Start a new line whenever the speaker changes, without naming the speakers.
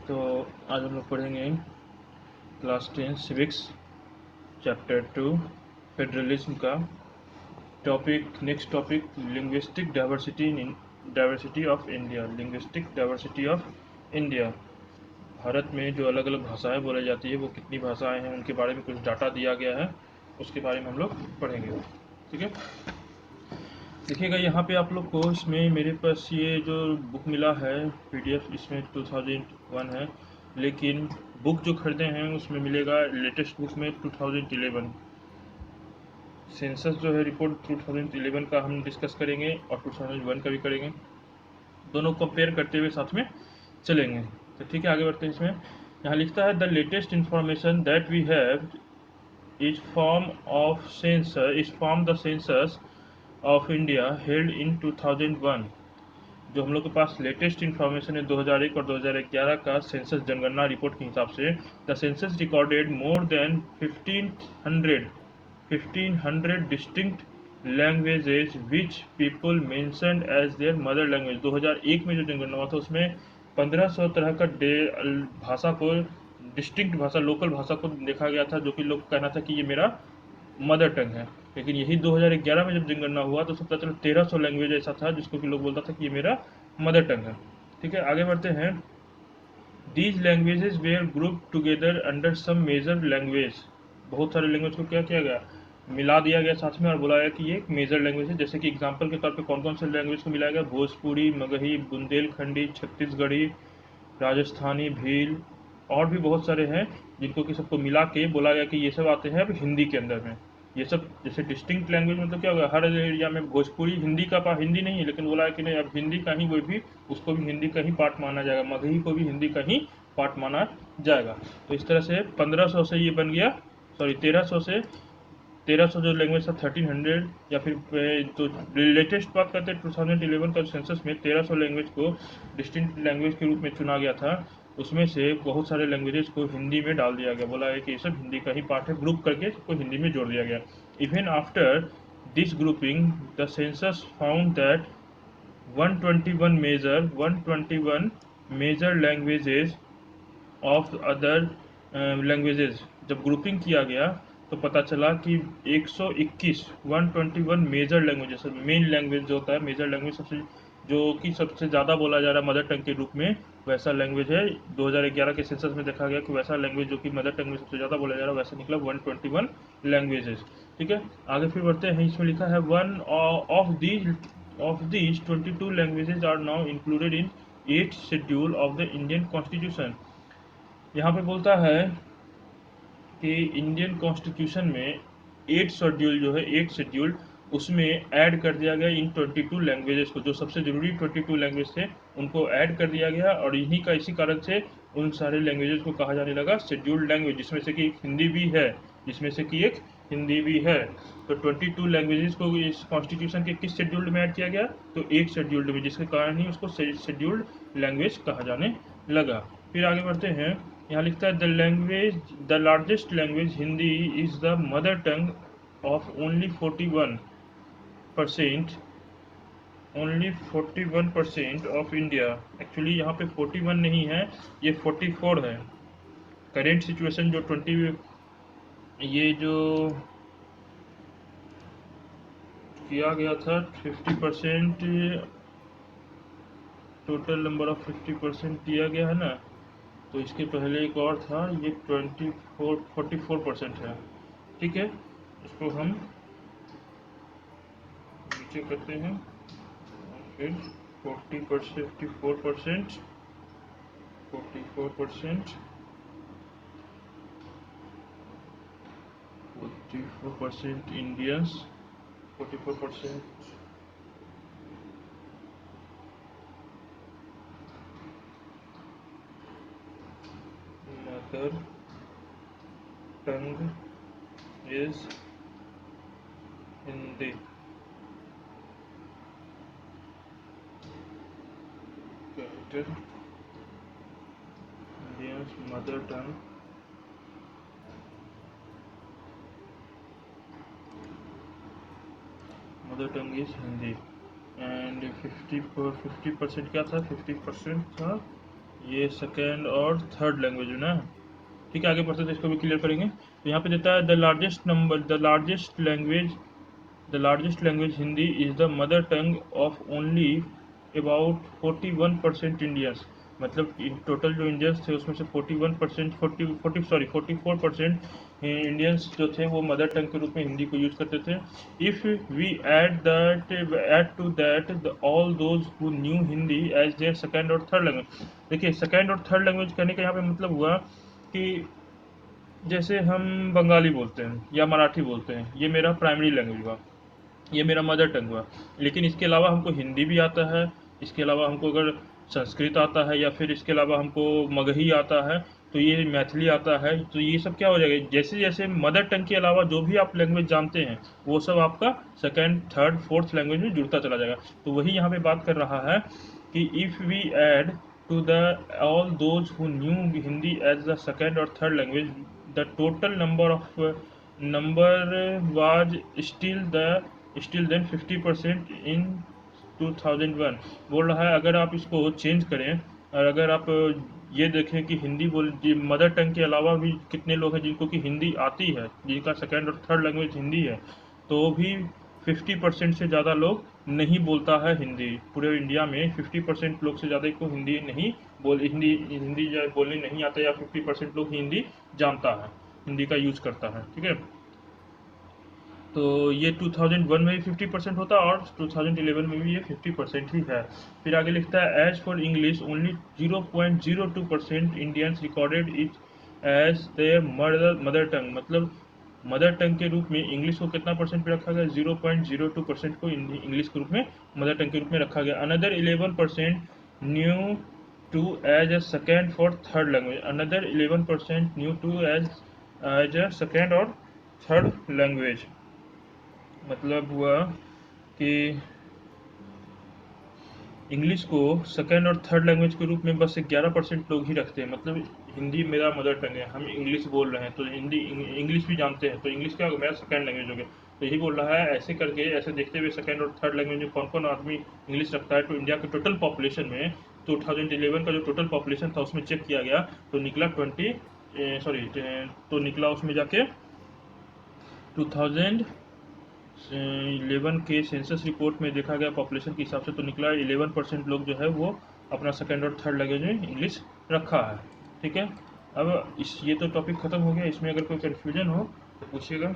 तो आज हम लोग पढ़ेंगे क्लास 10 सिविक्स चैप्टर 2 फेडरलिज्म का next topic linguistic diversity of India. Linguistic diversity of India, Bharat में जो अलग अलग भाषाएं बोली जाती है वो कितनी भाषाएं हैं, उनके बारे में कुछ डाटा दिया गया है, उसके बारे में हम लोग पढ़ेंगे। ठीक है, देखिएगा यहाँ पे आप लोग को इसमें मेरे पास ये जो बुक मिला है पीडीएफ, इसमें 2001 है, लेकिन बुक जो खरीदे हैं उसमें मिलेगा लेटेस्ट बुक में 2011 सेंसस जो है रिपोर्ट 2011 का हम डिस्कस करेंगे और 2001 का भी करेंगे, दोनों कंपेयर करते हुए साथ में चलेंगे। तो ठीक है, आगे बढ़ते हैं। इसमें यहाँ लिखता है the latest information that we have is from the census of India held in 2001। जो हम लोग के पास लेटेस्ट इन्फॉर्मेशन है 2001 और 2011 का सेंसस जनगणना रिपोर्ट के हिसाब से, the census recorded more than 1500 distinct languages which people mentioned as their mother language. 2001 में जो जनगणना हुआ था उसमें 1500 तरह का भाषा को, डिस्टिंक्ट भाषा, लोकल भाषा को देखा गया था, जो कि लोग कहना था कि ये मेरा मदर टंग है। लेकिन यही 2011 में जब जनगणना हुआ तो पता चला 1300 लैंग्वेज ऐसा था जिसको कि लोग बोलता था कि ये मेरा मदर टंग है। ठीक है, आगे बढ़ते हैं। These languages were group together under some major language. बहुत सारे लैंग्वेज को क्या किया गया, मिला दिया गया साथ में और बोला गया कि ये एक मेजर लैंग्वेज है। जैसे कि एग्जाम्पल के तौर पे कौन कौन से लैंग्वेज को मिलाया गया, भोजपुरी, मगही, बुंदेलखंडी, छत्तीसगढ़ी, राजस्थानी, भील और भी बहुत सारे हैं, जिनको कि सबको मिला के बोला गया कि ये सब आते हैं अब हिंदी के अंदर में। ये सब जैसे डिस्टिंक्ट लैंग्वेज मतलब क्या होगा, हर एरिया में भोजपुरी हिंदी का हिंदी नहीं है, लेकिन बोला है कि नहीं अब हिंदी का ही, कोई भी उसको भी हिंदी का ही पार्ट माना जाएगा, मगही को भी हिंदी का ही पार्ट माना जाएगा। तो इस तरह से 1500 से ये बन गया, सॉरी 1300 से, 1300 जो लैंग्वेज था 1300, या फिर जो लेटेस्ट बात करते हैं 2011 का सेंसस में 1300 लैंग्वेज को डिस्टिंक्ट लैंग्वेज के रूप में चुना गया था। उसमें से बहुत सारे लैंग्वेजेस को हिंदी में डाल दिया गया, बोला है कि ये सब हिंदी का ही पार्ट है, ग्रुप करके सबको हिंदी में जोड़ दिया गया। Even after this grouping the census found that 121 major languages of other languages. जब ग्रुपिंग किया गया तो पता चला कि 121 मेजर लैंग्वेजेस, मेन लैंग्वेज जो होता है, मेजर लैंग्वेज सबसे जो कि सबसे ज़्यादा बोला जा रहा है मदर टंग के रूप में, वैसा लैंग्वेज है। 2011 के सेंसस में देखा गया कि वैसा लैंग्वेज जो कि मदर टंग में सबसे ज़्यादा बोला जा रहा है, वैसा निकला 121 लैंग्वेजेस। ठीक है, आगे फिर बढ़ते हैं। इसमें लिखा है one of these 22 languages are now included in 8th schedule of the Indian constitution. यहाँ पे बोलता है कि इंडियन कॉन्स्टिट्यूशन में 8 शेड्यूल जो है, 8 शेड्यूल उसमें ऐड कर दिया गया इन 22 लैंग्वेजेस को, जो सबसे जरूरी 22 लैंग्वेज थे उनको ऐड कर दिया गया, और इन्हीं का इसी कारण से उन सारे लैंग्वेजेस को कहा जाने लगा शेड्यूल्ड लैंग्वेज, जिसमें से कि एक हिंदी भी है, जिसमें से कि एक हिंदी भी है। तो 22 लैंग्वेजेस को इस कॉन्स्टिट्यूशन के किस शेड्यूल्ड में ऐड किया गया, तो एक शेड्यूल्ड में, जिसके कारण ही उसको शेड्यूल्ड लैंग्वेज कहा जाने लगा। फिर आगे बढ़ते हैं। यहाँ लिखता है the largest language Hindi is the mother tongue of only 41% of India. Actually यहाँ पे 41 नहीं है, ये 44 है। करेंट सिचुएशन जो 20, ये जो किया गया था 50%, टोटल नंबर ऑफ 50% दिया गया है ना, तो इसके पहले एक और था, ये 44% है। ठीक है, इसको हम नीचे करते हैं, फिर 40%, 54%, 44%, 44% Indians, 44% mother tongue is Hindi. Indians mother tongue is Hindi, and 50% क्या था, 50% था ये सेकेंड और थर्ड लैंग्वेज है ना। ठीक है, आगे बढ़ते थे, इसको भी क्लियर करेंगे। तो यहाँ पे देता है the largest language Hindi is the mother tongue of only about 41% Indians. मतलब टोटल जो इंडियंस थे उसमें से 41% 44% इंडियंस जो थे वो मदर टंग के रूप में हिंदी को यूज करते थे। If we add to that all those who knew Hindi as their second और थर्ड लैंग्वेज। देखिए, सेकेंड और थर्ड लैंग्वेज कहने का यहाँ पे मतलब हुआ कि जैसे हम बंगाली बोलते हैं या मराठी बोलते हैं, ये मेरा प्राइमरी लैंग्वेज हुआ, ये मेरा मदर टंग हुआ। लेकिन इसके अलावा हमको हिंदी भी आता है, इसके अलावा हमको अगर संस्कृत आता है, या फिर इसके अलावा हमको मगही आता है, तो ये मैथिली आता है, तो ये सब क्या हो जाएगा, जैसे जैसे मदर टंग के अलावा जो भी आप लैंग्वेज जानते हैं वो सब आपका सेकेंड थर्ड फोर्थ लैंग्वेज में जुड़ता चला जाएगा। तो वही यहाँ पे बात कर रहा है कि if we add to the all those who knew Hindi as the second or third language, the total number was still then 50% in 2001। बोल रहा है अगर आप इसको चेंज करें, और अगर आप ये देखें कि हिंदी बोल मदर टंग के अलावा भी कितने लोग हैं जिनको कि हिंदी आती है, जिनका सेकेंड और थर्ड लैंग्वेज हिंदी है, तो भी 50% से ज़्यादा लोग नहीं बोलता है हिंदी। पूरे इंडिया में 50% लोग से ज़्यादा को हिंदी नहीं हिंदी हिंदी जो बोलने नहीं आता, या 50% लोग हिंदी जानता है, हिंदी का यूज करता है। ठीक है, तो ये 2001 में भी 50% होता है और 2011 में भी ये 50% ही है। फिर आगे लिखता है as for English only 0.02% Indians recorded it as their mother tongue. मतलब मदर टंग के रूप में इंग्लिश को कितना परसेंट पे रखा गया, 0.02% को इंग्लिश के रूप में मदर टंग के रूप में रखा गया। Another 11% knew to as a second or third language. Another 11% knew to as a second और थर्ड लैंग्वेज। मतलब हुआ कि इंग्लिश को सेकेंड और थर्ड लैंग्वेज के रूप में बस 11% लोग ही रखते हैं। मतलब हिंदी मेरा मदर टंग है, हम इंग्लिश बोल रहे हैं, तो हिंदी इंग्लिश भी जानते हैं, तो इंग्लिश क्या मेरा सेकेंड लैंग्वेज हो गया। तो यही बोल रहा है, ऐसे करके ऐसे देखते हुए सेकेंड और थर्ड लैंग्वेज में कौन कौन आदमी इंग्लिश रखता है, तो इंडिया के टोटल पॉपुलेशन में 2011 का जो टोटल पॉपुलेशन था उसमें चेक किया गया, तो निकला तो निकला उसमें जाके 2011 के सेंसस रिपोर्ट में देखा गया पॉपुलेशन के हिसाब से, तो निकला 11% लोग जो है वो अपना सेकेंड और थर्ड लैंग्वेज में इंग्लिश रखा है। ठीक है, अब ये तो टॉपिक खत्म हो गया। इसमें अगर कोई कन्फ्यूजन हो तो पूछिएगा।